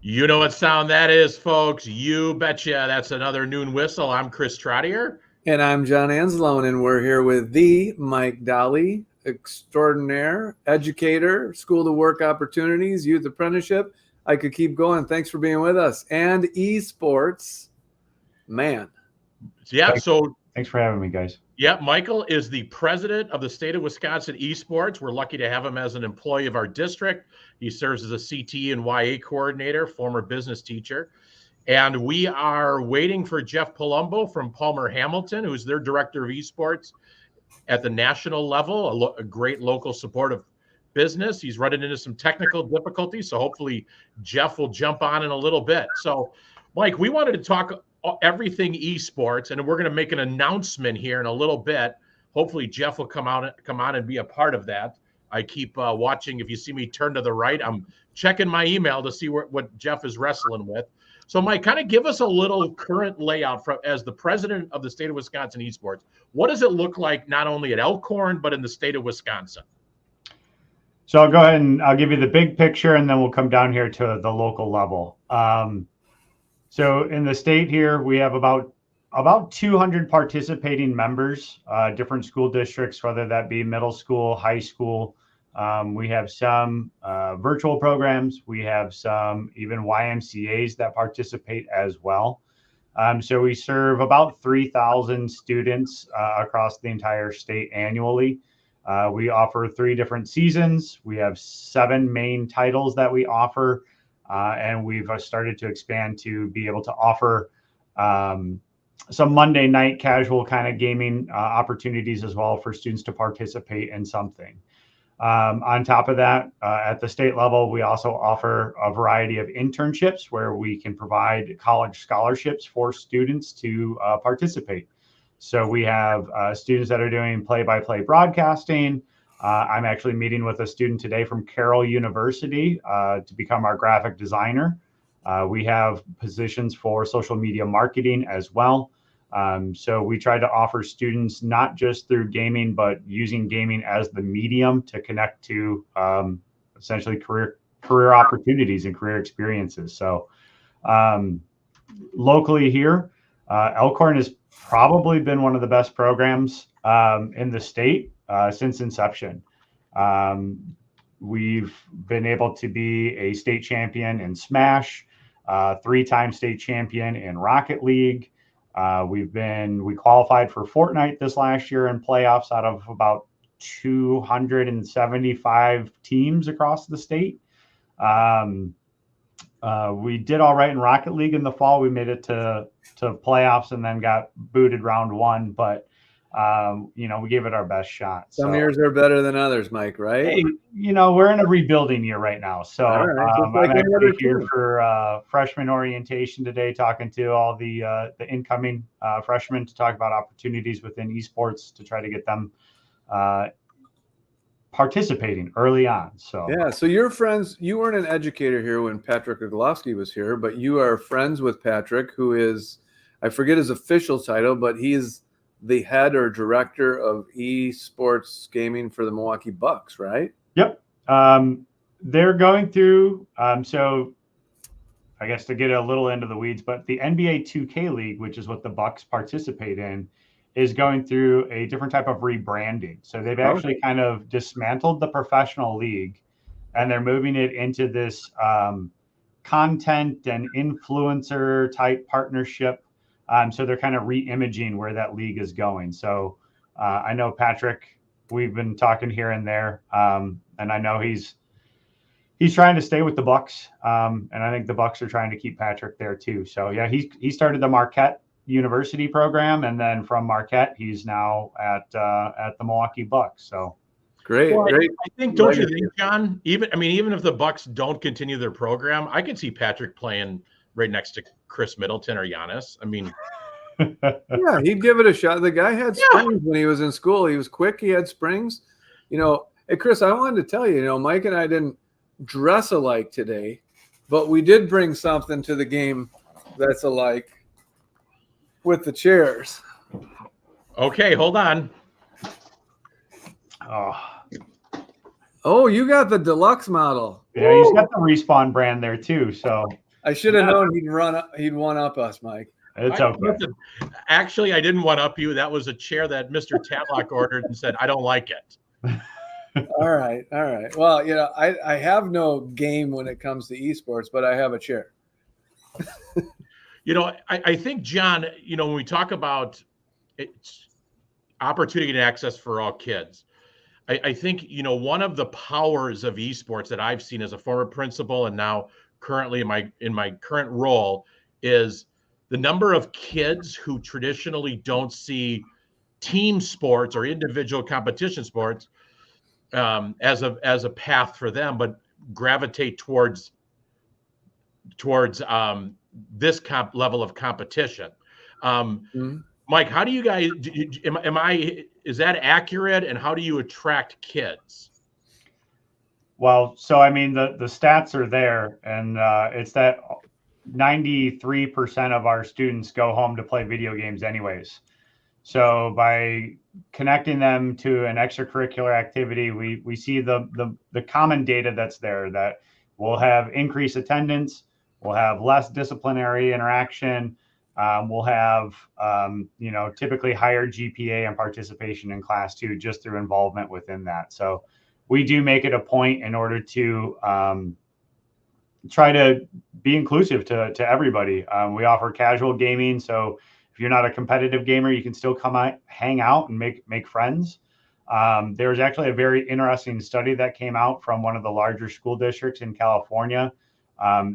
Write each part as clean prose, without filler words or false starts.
You know what sound that is, folks. You betcha. That's another Noon Whistle. I'm Chris Trottier. And I'm John Anzalone, and we're here with the Mike Dolly, extraordinaire, educator, school to work opportunities, youth apprenticeship. I could keep going. Thanks for being with us. And esports, man. Yeah, thanks for having me, guys. Yeah, Michael is the president of the state of Wisconsin Esports. We're lucky to have him as an employee of our district. He serves as a CT and YA coordinator, former business teacher. And we are waiting for Jeff Palumbo from Palmer Hamilton, who's their director of esports at the national level, a great local supportive business. He's running into some technical difficulties, so hopefully Jeff will jump on in a little bit. So, Mike, we wanted to talk everything esports, and we're going to make an announcement here in a little bit. Hopefully Jeff will come on and be a part of that. I keep watching. If you see me turn to the right, I'm checking my email to see what Jeff is wrestling with. So, Mike, kind of give us a little current layout as the president of the state of Wisconsin Esports. What does it look like not only at Elkhorn, but in the state of Wisconsin? So I'll go ahead and I'll give you the big picture, and then we'll come down here to the local level. So in the state here, we have about 200 participating members, different school districts, whether that be middle school, high school. We have some virtual programs. We have some even YMCAs that participate as well. So we serve about 3,000 students across the entire state annually. We offer 3 different seasons. We have 7 main titles that we offer. And we've started to expand to be able to offer some Monday night casual kind of gaming opportunities as well for students to participate in something. On top of that, at the state level, we also offer a variety of internships where we can provide college scholarships for students to participate. So we have students that are doing play-by-play broadcasting. I'm actually meeting with a student today from Carroll University to become our graphic designer. We have positions for social media marketing as well. So we try to offer students not just through gaming, but using gaming as the medium to connect to essentially career opportunities and career experiences. So locally here, Elkhorn has probably been one of the best programs in the state since inception. We've been able to be a state champion in Smash, 3-time state champion in Rocket League. We qualified for Fortnite this last year in playoffs out of about 275 teams across the state. We did all right in Rocket League in the fall. We made it to playoffs and then got booted round 1, but we gave it our best shot. Some years are better than others, Mike, right? Hey, we're in a rebuilding year right now. So I'm actually here for freshman orientation today, talking to all the incoming freshmen to talk about opportunities within esports to try to get them participating early on. So yeah, so you're friends. You weren't an educator here when Patrick Oglowski was here, but you are friends with Patrick, who is, I forget his official title, but he's the head or director of esports gaming for the Milwaukee Bucks, right? Yep. They're going through, so I guess to get a little into the weeds, but the NBA 2K League, which is what the Bucks participate in, is going through a different type of rebranding. So they've actually kind of dismantled the professional league, and they're moving it into this content and influencer type partnership. So they're kind of re-imaging where that league is going. So I know Patrick, we've been talking here and there, and I know he's trying to stay with the Bucks, and I think the Bucks are trying to keep Patrick there too. So yeah, he started the Marquette University program, and then from Marquette, he's now at the Milwaukee Bucks. So great. I think, don't you think, John? Even if the Bucks don't continue their program, I can see Patrick playing right next to Chris Middleton or Giannis. Yeah, he'd give it a shot. The guy had springs when he was in school. He was quick. He had springs. Hey, Chris, I wanted to tell you, Mike and I didn't dress alike today, but we did bring something to the game that's alike with the chairs. Okay, hold on. Oh, you got the deluxe model. Yeah, he's got the Respawn brand there too. So I should have known he'd one up us, Mike. It's okay. Listen, actually, I didn't one up you. That was a chair that Mr. Tatlock ordered and said, I don't like it. All right. Well, I have no game when it comes to esports, but I have a chair. I think, John, when we talk about it's opportunity and access for all kids, I think, one of the powers of esports that I've seen as a former principal and now currently in my current role is the number of kids who traditionally don't see team sports or individual competition sports as a path for them, but gravitate towards this level of competition. Mike, how do you guys? Is that accurate? And how do you attract kids? Well, so I mean, the stats are there, and it's that 93% of our students go home to play video games anyways. So by connecting them to an extracurricular activity, we see the common data that's there, that we'll have increased attendance, we'll have less disciplinary interaction, we'll have typically higher GPA and participation in class too, just through involvement within that. So we do make it a point in order to try to be inclusive to everybody. We offer casual gaming, so if you're not a competitive gamer, you can still come out, hang out, and make friends. There's actually a very interesting study that came out from one of the larger school districts in California.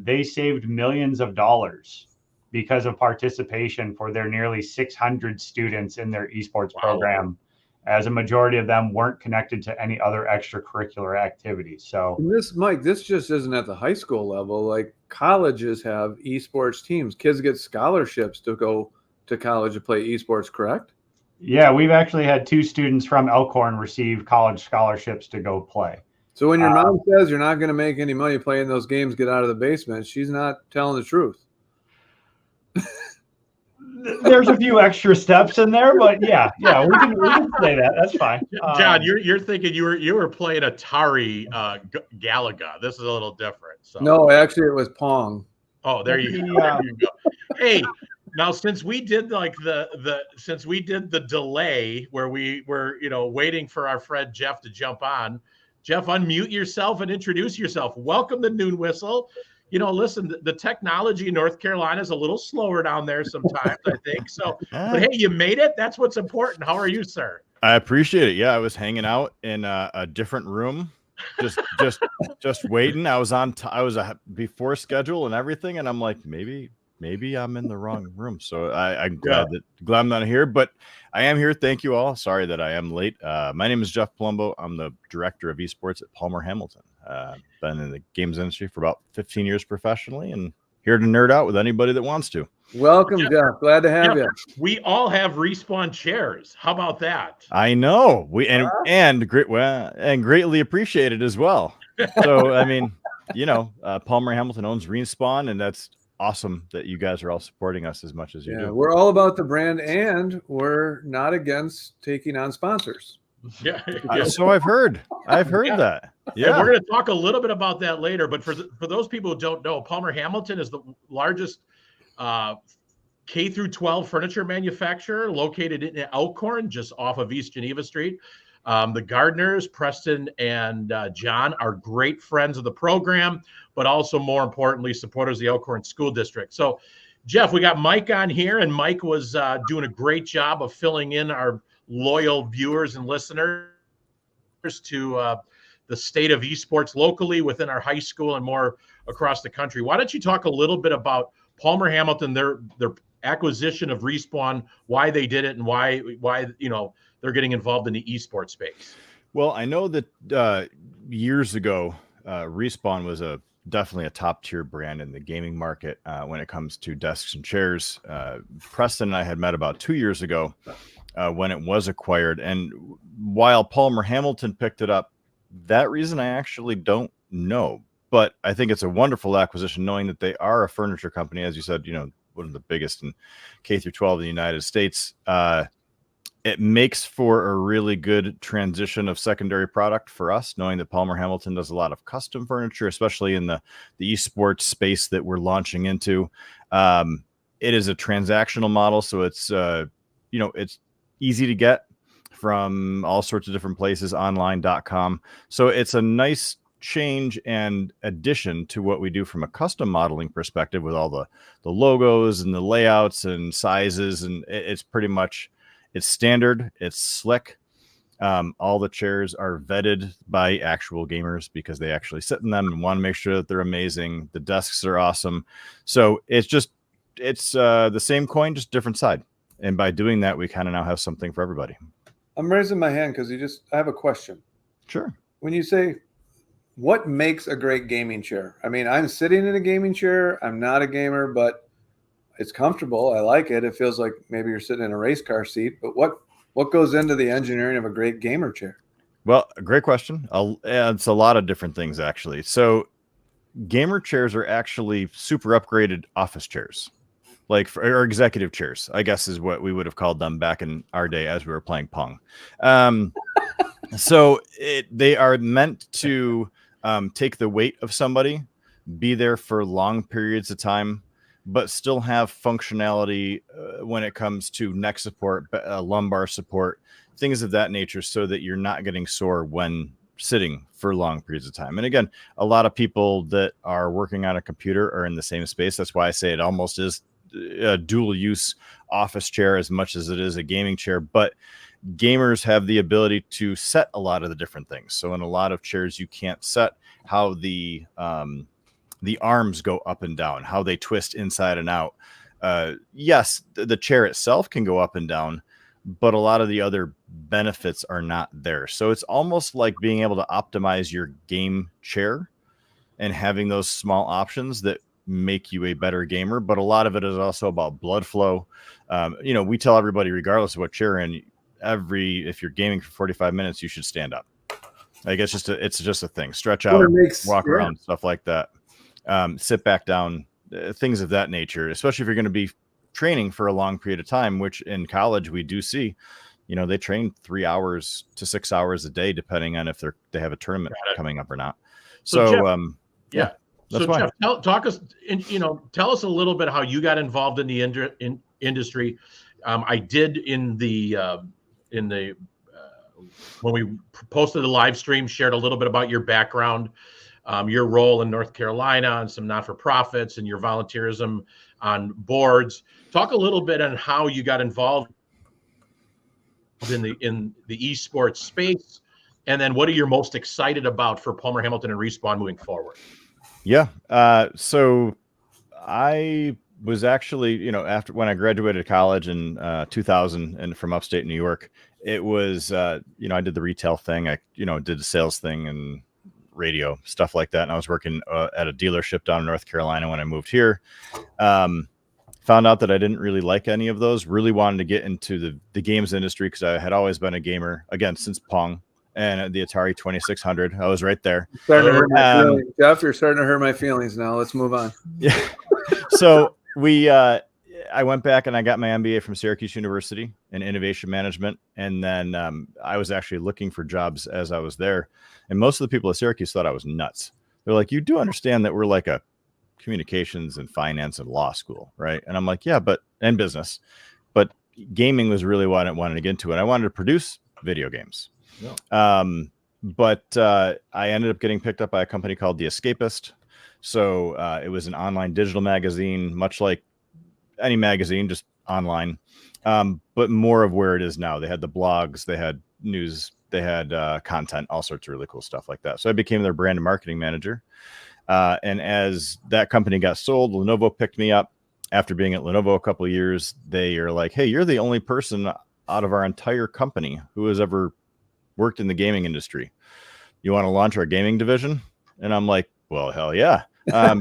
They saved millions of dollars because of participation for their nearly 600 students in their esports program, as a majority of them weren't connected to any other extracurricular activities. So this just isn't at the high school level. Like, colleges have esports teams. Kids get scholarships to go to college to play esports, correct? Yeah, we've actually had 2 students from Elkhorn receive college scholarships to go play. So when your mom says you're not going to make any money playing those games, get out of the basement, she's not telling the truth. There's a few extra steps in there, but yeah, we can say that. That's fine. John, you're thinking you were playing Atari Galaga. This is a little different. So. No, actually, it was Pong. Oh, there you go. Hey, now since we did the delay where we were waiting for our friend Jeff to jump on, Jeff, unmute yourself and introduce yourself. Welcome to Noon Whistle. Listen, the technology in North Carolina is a little slower down there sometimes, I think. So, but hey, you made it. That's what's important. How are you, sir? I appreciate it. Yeah, I was hanging out in a different room, just waiting. I was before schedule and everything, and I'm like, maybe I'm in the wrong room. So I'm glad I'm not here, but I am here. Thank you all. Sorry that I am late. My name is Jeff Palumbo. I'm the director of esports at Palmer Hamilton. Been in the games industry for about 15 years professionally, and here to nerd out with anybody that wants to. Welcome, Jeff. Glad to have you. We all have Respawn chairs. How about that? I know and greatly appreciated as well. So I mean, Palmer Hamilton owns Respawn, and that's awesome that you guys are all supporting us as much as you do. We're all about the brand, and we're not against taking on sponsors. Yeah. So I've heard that. Yeah. And we're going to talk a little bit about that later. But for those people who don't know, Palmer Hamilton is the largest K through 12 furniture manufacturer located in Elkhorn, just off of East Geneva Street. The Gardners, Preston and John, are great friends of the program, but also more importantly, supporters of the Elkhorn School District. So, Jeff, we got Mike on here, and Mike was doing a great job of filling in our loyal viewers and listeners to the state of esports locally within our high school and more across the country. Why don't you talk a little bit about Palmer Hamilton, their acquisition of Respawn, why they did it, and why they're getting involved in the esports space? Well, I know that years ago, Respawn was definitely a top tier brand in the gaming market when it comes to desks and chairs. Preston and I had met about 2 years ago when it was acquired. And while Palmer Hamilton picked it up, that reason I actually don't know. But I think it's a wonderful acquisition, knowing that they are a furniture company, as you said, one of the biggest in K through 12 in the United States. it makes for a really good transition of secondary product for us, knowing that Palmer Hamilton does a lot of custom furniture, especially in the esports space that we're launching into. It is a transactional model, so it's it's easy to get from all sorts of different places, online.com. So it's a nice change and addition to what we do from a custom modeling perspective with all the logos and the layouts and sizes, and it's pretty much, it's standard, it's slick. All the chairs are vetted by actual gamers because they actually sit in them and want to make sure that they're amazing. The desks are awesome. So it's the same coin, just different side. And by doing that, we kind of now have something for everybody. I'm raising my hand because I have a question. Sure. When you say, what makes a great gaming chair? I mean, I'm sitting in a gaming chair. I'm not a gamer, but it's comfortable. I like it. It feels like maybe you're sitting in a race car seat. But what goes into the engineering of a great gamer chair? Well, great question. It's a lot of different things, actually. So gamer chairs are actually super upgraded office chairs, or executive chairs, I guess is what we would have called them back in our day as we were playing Pong. So they are meant to take the weight of somebody, be there for long periods of time, but still have functionality when it comes to neck support, lumbar support, things of that nature, so that you're not getting sore when sitting for long periods of time. And again, a lot of people that are working on a computer are in the same space. That's why I say it almost is a dual use office chair as much as it is a gaming chair, but gamers have the ability to set a lot of the different things. So in a lot of chairs, you can't set how the arms go up and down, how they twist inside and out. Yes, the chair itself can go up and down, but a lot of the other benefits are not there. So it's almost like being able to optimize your game chair and having those small options that make you a better gamer. But a lot of it is also about blood flow. We tell everybody, regardless of what chair in, if you're gaming for 45 minutes, you should stand up. Like it's just a thing. Stretch out, walk around, stuff like that. Sit back down, things of that nature, especially if you're going to be training for a long period of time, which in college we do see, they train 3 hours to 6 hours a day, depending on if they have a tournament coming up or not. So Jeff, that's why. Jeff, tell us a little bit how you got involved in the industry. I did in the when we posted the live stream, shared a little bit about your background, your role in North Carolina and some not-for-profits, and your volunteerism on boards. Talk a little bit on how you got involved in the esports space, and then what are you most excited about for Palmer Hamilton and Respawn moving forward? Yeah. So I was actually, after when I graduated college in 2000 and from upstate New York, it was, I did the retail thing. I, did the sales thing and radio, stuff like that. And I was working at a dealership down in North Carolina when I moved here. Found out that I didn't really like any of those, really wanted to get into the games industry because I had always been a gamer, again, since Pong and the Atari 2600. I was right there. Starting to hurt my feelings. Jeff, you're starting to hurt my feelings now. Let's move on. Yeah. So I went back and I got my MBA from Syracuse University in innovation management. And then I was actually looking for jobs as I was there. And most of the people at Syracuse thought I was nuts. They're like, you do understand that we're like a communications and finance and law school, right? And I'm like, yeah, and business. But gaming was really what I wanted to get into. And I wanted to produce video games. Yeah. But I ended up getting picked up by a company called The Escapist. So it was an online digital magazine, much like any magazine, just online, but more of where it is now. They had the blogs, they had news, they had content, all sorts of really cool stuff like that. So I became their brand and marketing manager. And as that company got sold, Lenovo picked me up. After being at Lenovo a couple of years, they are like, hey, you're the only person out of our entire company who has ever worked in the gaming industry. You want to launch our gaming division? And I'm like, well, hell yeah.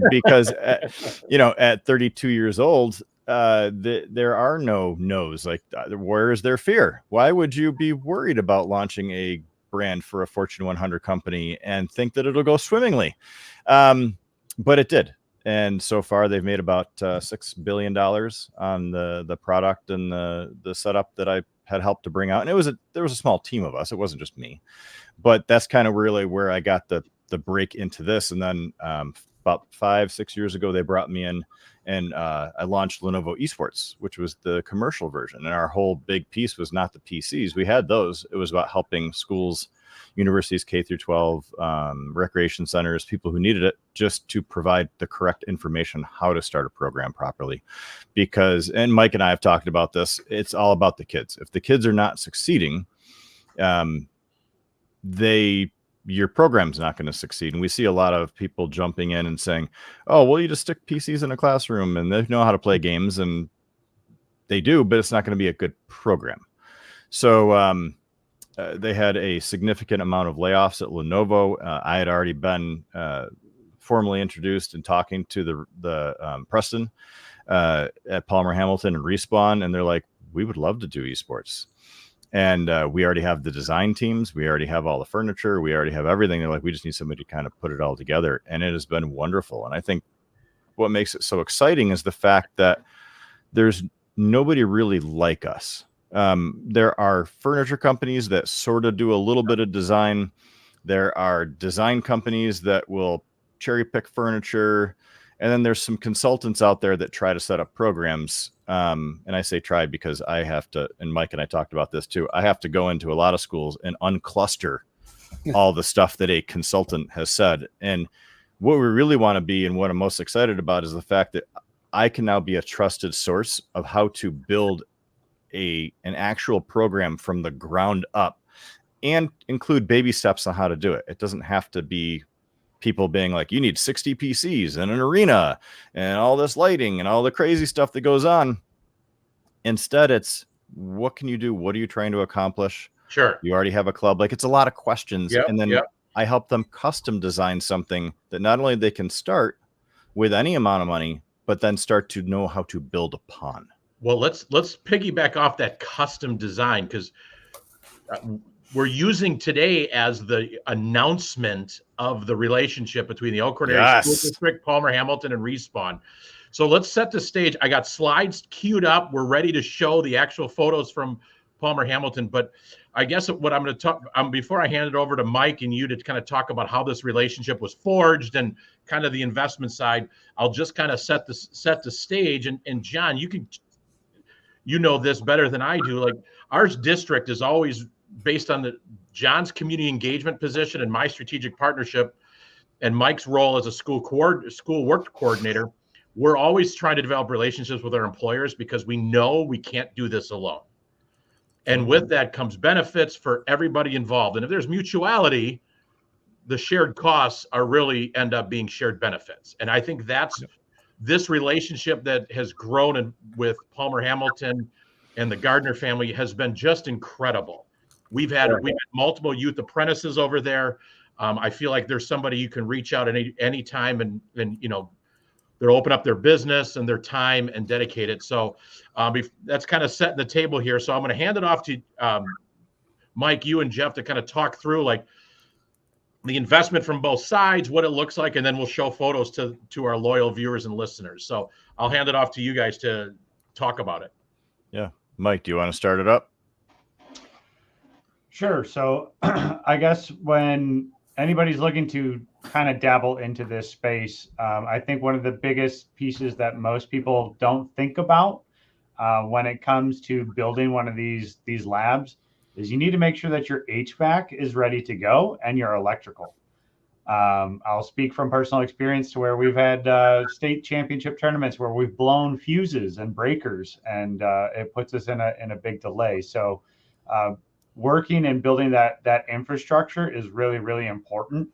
Because, at 32 years old, there are no no's. Like, where is their fear? Why would you be worried about launching a brand for a Fortune 100 company and think that it'll go swimmingly? But it did. And so far they've made about $6 billion on the product and the setup that I had helped to bring out. And there was a small team of us. It wasn't just me, but that's kind of really where I got the break into this. And then about 5-6 years ago, they brought me in, and I launched Lenovo Esports, which was the commercial version. And our whole big piece was not the PCs. We had those. It was about helping schools, universities, K through 12, recreation centers, people who needed it, just to provide the correct information how to start a program properly. Because, and Mike and I have talked about this, it's all about the kids. If the kids are not succeeding, your program's not going to succeed. And we see a lot of people jumping in and saying, oh, well, you just stick PCs in a classroom and they know how to play games, and they do, but it's not going to be a good program. So they had a significant amount of layoffs at Lenovo. I had already been formally introduced and talking to the Preston at Palmer Hamilton and Respawn, and they're like, we would love to do esports. And we already have the design teams. We already have all the furniture. We already have everything. They're like, we just need somebody to kind of put it all together. And it has been wonderful. And I think what makes it so exciting is the fact that there's nobody really like us. There are furniture companies that sort of do a little bit of design. There are design companies that will cherry pick furniture. And then there's some consultants out there that try to set up programs. And I say try because I have to, and Mike and I talked about this too, I have to go into a lot of schools and uncluster all the stuff that a consultant has said. And what we really want to be, and what I'm most excited about, is the fact that I can now be a trusted source of how to build an actual program from the ground up and include baby steps on how to do it. It doesn't have to be people being like, you need 60 PCs and an arena and all this lighting and all the crazy stuff that goes on. Instead, it's, what can you do? What are you trying to accomplish? Sure. You already have a club. Like, it's a lot of questions. Yep, and then I help them custom design something that not only they can start with any amount of money, but then start to know how to build upon. Well, let's piggyback off that custom design, because we're using today as the announcement of the relationship between the Elkhorn Area School District, Palmer Hamilton, and Respawn. So let's set the stage. I got slides queued up. We're ready to show the actual photos from Palmer Hamilton. But I guess what I'm going to talk before I hand it over to Mike and you to kind of talk about how this relationship was forged and kind of the investment side, I'll just kind of set the stage. And John, you know this better than I do. Like, our district is always based on John's community engagement position and my strategic partnership and Mike's role as a school work coordinator. We're always trying to develop relationships with our employers because we know we can't do this alone. And with that comes benefits for everybody involved. And if there's mutuality, the shared costs really end up being shared benefits. And I think that's this relationship that has grown with Palmer Hamilton and the Gardner family has been just incredible. We've had multiple youth apprentices over there. I feel like there's somebody you can reach out at any time, and they'll open up their business and their time and dedicate it. So that's kind of setting the table here. So I'm going to hand it off to Mike, you and Jeff, to kind of talk through like the investment from both sides, what it looks like, and then we'll show photos to our loyal viewers and listeners. So I'll hand it off to you guys to talk about it. Yeah. Mike, do you want to start it up? Sure. So I guess when anybody's looking to kind of dabble into this space, I think one of the biggest pieces that most people don't think about when it comes to building one of these labs is you need to make sure that your HVAC is ready to go and your electrical. I'll speak from personal experience to where we've had state championship tournaments where we've blown fuses and breakers, and it puts us in a big delay. So working and building that infrastructure is really, really important.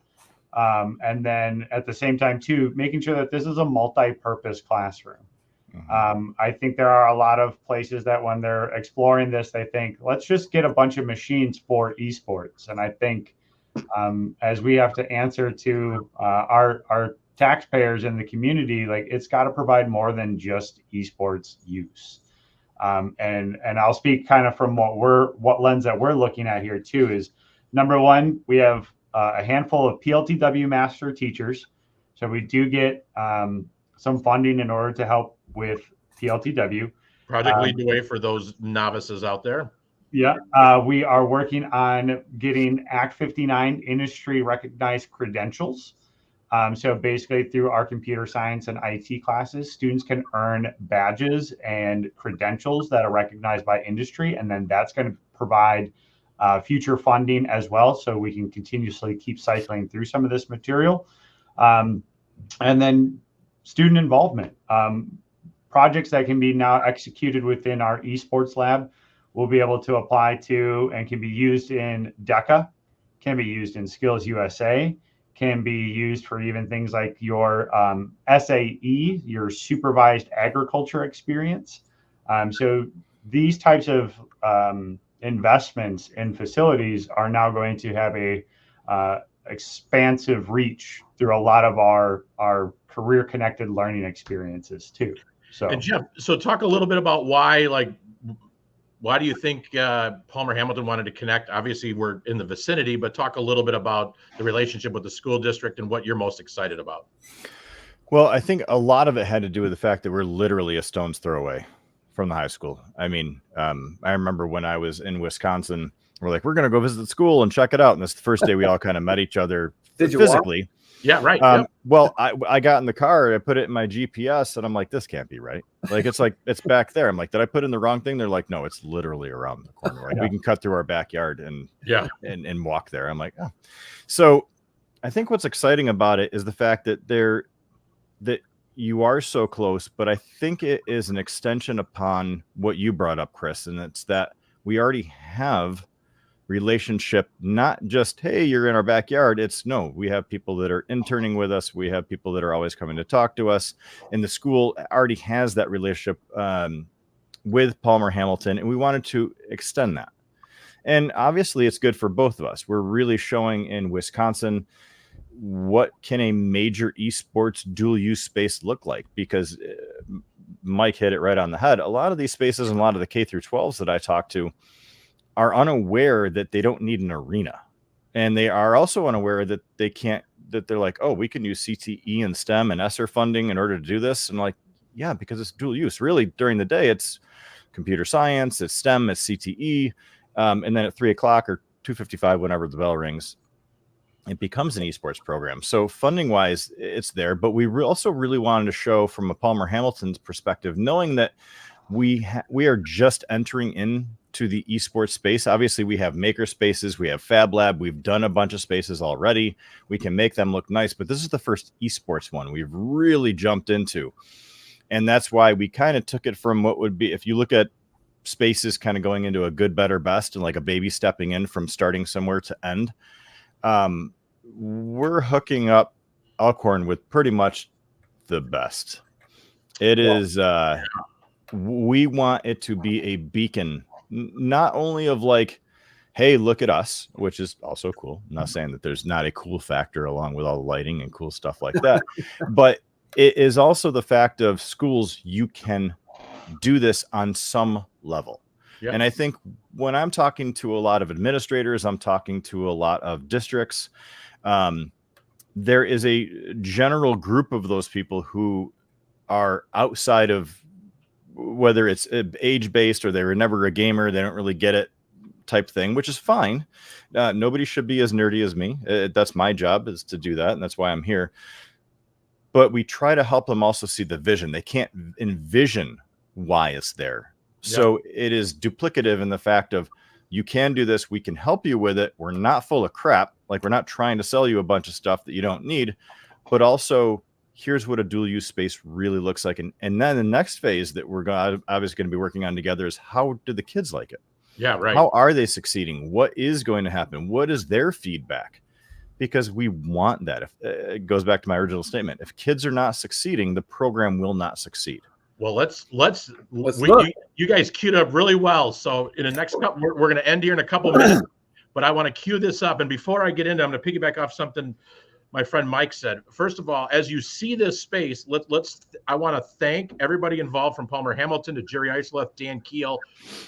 And then at the same time, too, making sure that this is a multi-purpose classroom. Mm-hmm. I think there are a lot of places that when they're exploring this, they think, let's just get a bunch of machines for esports. And I think as we have to answer to our taxpayers in the community, like, it's got to provide more than just esports use. And I'll speak kind of from what lens that we're looking at here too is, number one, we have a handful of PLTW master teachers. So we do get some funding in order to help with PLTW. Project Lead the Way for those novices out there. Yeah, we are working on getting Act 59 industry recognized credentials. So basically through our computer science and IT classes, students can earn badges and credentials that are recognized by industry. And then that's going to provide future funding as well. So we can continuously keep cycling through some of this material. And then student involvement. Projects that can be now executed within our esports lab will be able to apply to and can be used in DECA, can be used in Skills USA, can be used for even things like your SAE, your supervised agriculture experience. So these types of investments in facilities are now going to have a expansive reach through a lot of our career connected learning experiences too. So, and Jeff, so talk a little bit about why do you think Palmer Hamilton wanted to connect? Obviously, we're in the vicinity, but talk a little bit about the relationship with the school district and what you're most excited about. Well, I think a lot of it had to do with the fact that we're literally a stone's throw away from the high school. I mean, I remember when I was in Wisconsin, we're like, we're going to go visit the school and check it out. And this is the first day we all kind of met each other physically. Yeah, right. Yep. Well, I got in the car, I put it in my GPS, and I'm like, this can't be right. Like, it's back there. I'm like, did I put in the wrong thing? They're like, no, it's literally around the corner. Like, we can cut through our backyard and walk there. I'm like, oh. So I think what's exciting about it is the fact that that you are so close, but I think it is an extension upon what you brought up, Chris, and it's that we already have relationship, not just, hey, you're in our backyard. It's no, we have people that are interning with us. We have people that are always coming to talk to us, and the school already has that relationship with Palmer Hamilton, and we wanted to extend that. And obviously it's good for both of us. We're really showing in Wisconsin what can a major esports dual use space look like, because Mike hit it right on the head. A lot of these spaces and a lot of the K through 12s that I talk to are unaware that they don't need an arena. And they are also unaware that they're like, oh, we can use CTE and STEM and ESSER funding in order to do this. And like, yeah, because it's dual use. Really, during the day, it's computer science, it's STEM, it's CTE. And then at 3:00 or 2:55, whenever the bell rings, it becomes an esports program. So funding wise, it's there. But we also really wanted to show from a Palmer Hamilton's perspective, knowing that we are just entering into the esports space. Obviously, we have maker spaces, we have Fab Lab, we've done a bunch of spaces already. We can make them look nice, but this is the first esports one we've really jumped into. And that's why we kind of took it from what would be, if you look at spaces kind of going into a good, better, best, and like a baby stepping in from starting somewhere to end. We're hooking up Elkhorn with pretty much the best. It is, we want it to be a beacon, not only of like, hey, look at us, which is also cool. I'm not saying that there's not a cool factor along with all the lighting and cool stuff like that, but it is also the fact of schools, you can do this on some level. Yep. And I think when I'm talking to a lot of administrators, I'm talking to a lot of districts, there is a general group of those people who are outside of, whether it's age-based or they were never a gamer, they don't really get it type thing, which is fine. Nobody should be as nerdy as me. That's my job, is to do that, and that's why I'm here. But we try to help them also see the vision. They can't envision why it's there. Yep. So it is duplicative in the fact of, you can do this, we can help you with it. We're not full of crap. Like, we're not trying to sell you a bunch of stuff that you don't need, but also here's what a dual use space really looks like. And then the next phase that we're obviously going to be working on together is, how do the kids like it? Yeah, right. How are they succeeding? What is going to happen? What is their feedback? Because we want that. If it goes back to my original statement, if kids are not succeeding, the program will not succeed. Well, you guys queued up really well. So in the next couple, we're going to end here in a couple minutes, but I want to cue this up. And before I get into, I'm going to piggyback off something my friend Mike said. First of all, as you see this space, I want to thank everybody involved, from Palmer Hamilton to Jerry Isleth, Dan Keel.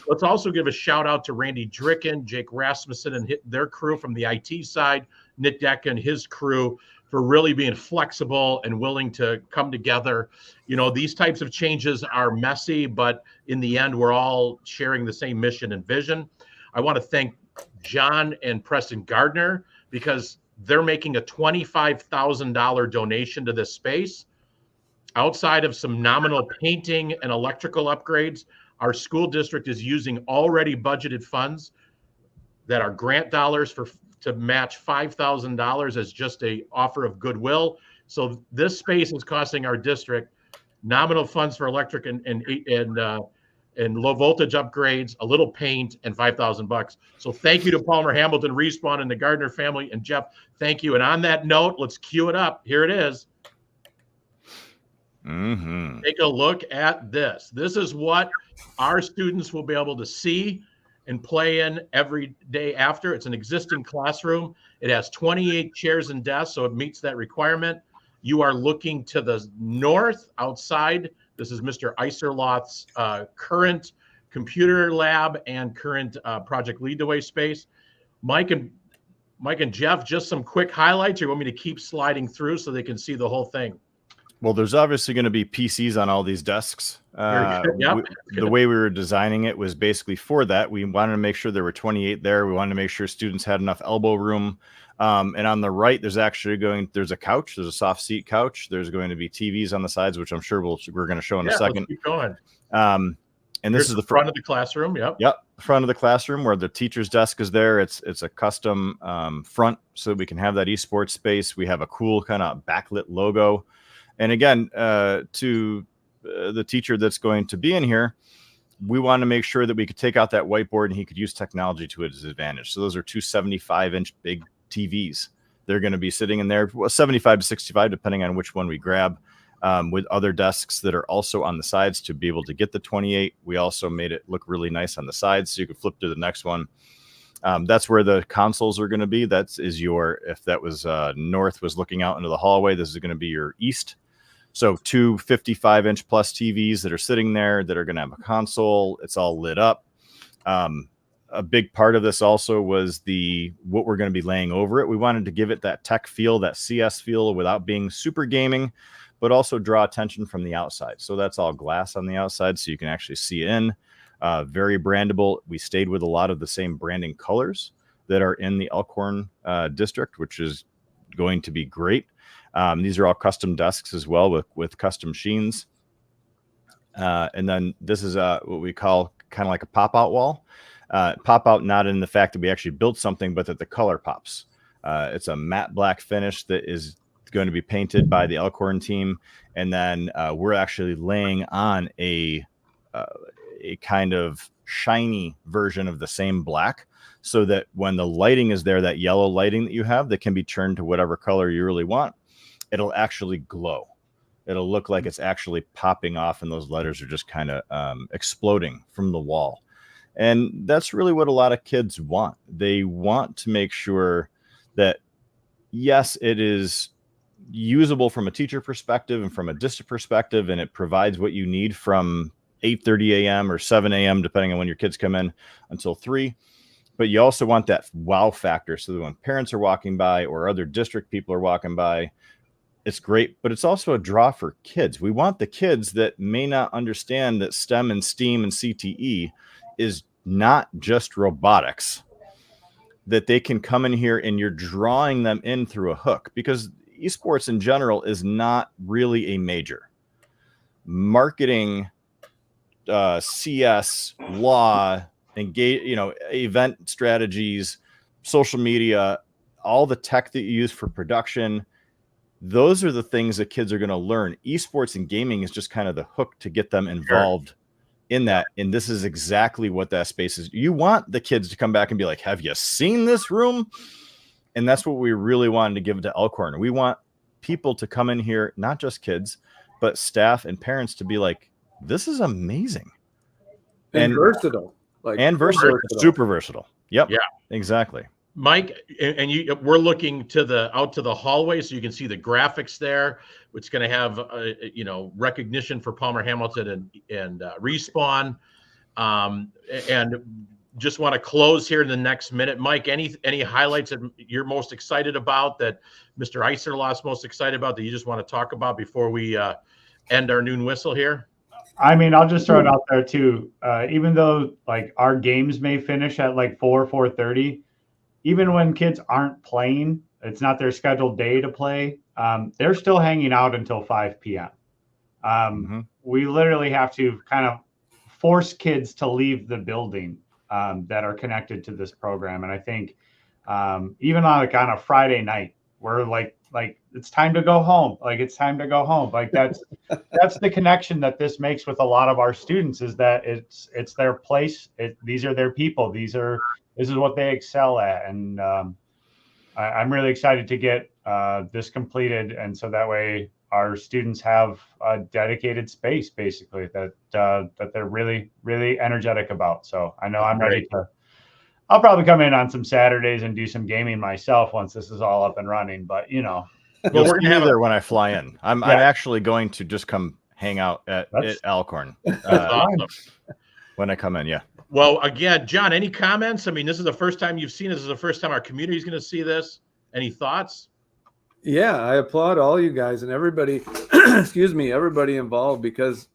Let's also give a shout out to Randy Dricken, Jake Rasmussen, and their crew from the IT side, Nick Deck and his crew, for really being flexible and willing to come together. You know, these types of changes are messy, but in the end, we're all sharing the same mission and vision. I want to thank John and Preston Gardner, because they're making a $25,000 donation to this space. Outside of some nominal painting and electrical upgrades, our school district is using already budgeted funds that are grant dollars to match $5,000 as just a offer of goodwill. So this space is costing our district nominal funds for electric and low voltage upgrades, a little paint, and $5,000. So thank you to Palmer Hamilton, Respawn, and the Gardner family. And Jeff, thank you. And on that note, let's cue it up. Here it is. Mm-hmm. Take a look at this. This is what our students will be able to see and play in every day after. It's an existing classroom. It has 28 chairs and desks, so it meets that requirement. You are looking to the north outside. This is Mr. Iserloth's current computer lab and current Project Lead the Way space. Mike and Jeff, just some quick highlights. You want me to keep sliding through so they can see the whole thing? Well, there's obviously going to be PCs on all these desks. Yep. The way we were designing it was basically for that. We wanted to make sure there were 28 there. We wanted to make sure students had enough elbow room. And on the right, there's a couch. There's a soft seat couch. There's going to be TVs on the sides, which I'm sure we're going to show in a second. Let's keep going. And this is the front of the classroom. Yep. The front of the classroom where the teacher's desk is there. It's a custom front so that we can have that esports space. We have a cool kind of backlit logo. And again, to the teacher that's going to be in here, we want to make sure that we could take out that whiteboard and he could use technology to his advantage. So those are two 75-inch big TVs. They're going to be sitting in there, 75 to 65, depending on which one we grab, with other desks that are also on the sides to be able to get the 28. We also made it look really nice on the sides, so you could flip to the next one. That's where the consoles are going to be. If that was north was looking out into the hallway, this is going to be your east. So two 55-inch plus TVs that are sitting there that are going to have a console. It's all lit up. A big part of this also was what we're going to be laying over it. We wanted to give it that tech feel, that CS feel, without being super gaming, but also draw attention from the outside. So that's all glass on the outside, so you can actually see in. Very brandable. We stayed with a lot of the same branding colors that are in the Elkhorn district, which is going to be great. These are all custom desks as well with custom sheens. And then this is what we call kind of like a pop-out wall. Pop-out not in the fact that we actually built something, but that the color pops. It's a matte black finish that is going to be painted by the Elkhorn team. And then we're actually laying on a kind of shiny version of the same black, so that when the lighting is there, that yellow lighting that you have that can be turned to whatever color you really want, it'll actually glow. It'll look like it's actually popping off, and those letters are just kind of exploding from the wall. And that's really what a lot of kids want. They want to make sure that, yes, it is usable from a teacher perspective and from a district perspective, and it provides what you need from 8:30 a.m. or 7 a.m., depending on when your kids come in, until 3. But you also want that wow factor, so that when parents are walking by or other district people are walking by, it's great, but it's also a draw for kids. We want the kids that may not understand that STEM and STEAM and CTE is not just robotics, that they can come in here and you're drawing them in through a hook, because esports in general is not really a major. Marketing, CS, law, engage, event strategies, social media, all the tech that you use for production, those are the things that kids are going to learn. Esports and gaming is just kind of the hook to get them involved in that. And this is exactly what that space is. You want the kids to come back and be like, have you seen this room? And that's what we really wanted to give to Elkhorn. We want people to come in here, not just kids, but staff and parents, to be like, this is amazing. And versatile. Versatile. Super versatile. Yep. Yeah. Exactly. Mike, and we're looking out to the hallway, so you can see the graphics there, which is going to have recognition for Palmer Hamilton and Respawn. And just want to close here in the next minute. Mike, any highlights that you're most excited about, that Mr. Iserloth's most excited about, that you just want to talk about before we end our noon whistle here? I mean, I'll just throw it out there too. Even though like our games may finish at like 4:30, even when kids aren't playing, it's not their scheduled day to play. They're still hanging out until 5 p.m. We literally have to kind of force kids to leave the building that are connected to this program. And I think even on a Friday night, we're like it's time to go home. Like it's time to go home. Like that's the connection that this makes with a lot of our students, is that it's their place. These are their people. This is what they excel at. And I'm really excited to get this completed, and so that way our students have a dedicated space, basically, that they're really, really energetic about. So I know I'm ready to. I'll probably come in on some Saturdays and do some gaming myself once this is all up and running. But well, we're gonna have there when I fly in. I'm actually going to just come hang out at Elkhorn awesome. When I come in. Yeah. Well, again, John, any comments? I mean, this is the first time you've seen this. This is the first time our community is going to see this. Any thoughts? Yeah, I applaud all you guys and everybody, excuse me, everybody involved, because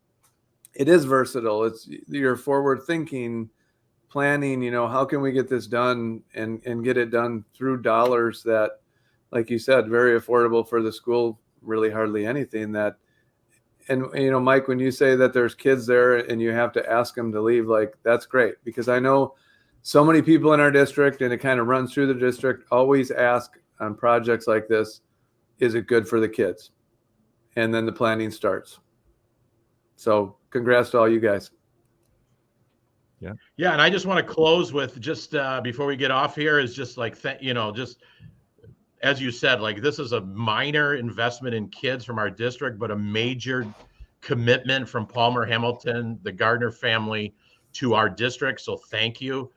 it is versatile. It's your forward thinking, planning, how can we get this done and get it done through dollars that, like you said, very affordable for the school, really hardly anything that. And, Mike, when you say that there's kids there and you have to ask them to leave, like, that's great, because I know so many people in our district, and it kind of runs through the district, always ask on projects like this, is it good for the kids? And then the planning starts. So congrats to all you guys. Yeah. Yeah. And I just want to close with just before we get off here is just like, just as you said, like this is a minor investment in kids from our district, but a major commitment from Palmer Hamilton, the Gardner family, to our district. So thank you.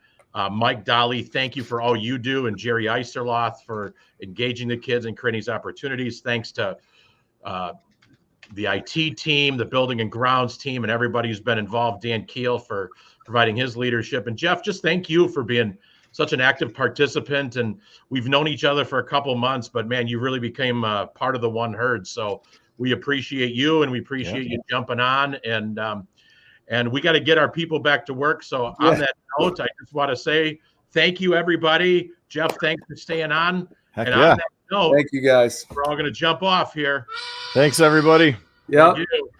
Mike Dolly, thank you for all you do, and Jerry Eisterloth for engaging the kids and creating these opportunities. Thanks to the IT team, the building and grounds team, and everybody who's been involved. Dan Keel for providing his leadership. And Jeff, just thank you for being such an active participant. And we've known each other for a couple months, but man, you really became part of the One Herd. So we appreciate you, and we appreciate you jumping on. And we got to get our people back to work. So on that note, I just want to say thank you, everybody. Jeff, thanks for staying on. Heck and yeah. on that note, thank you, guys. We're all going to jump off here. Thanks, everybody. Yeah. Thank you.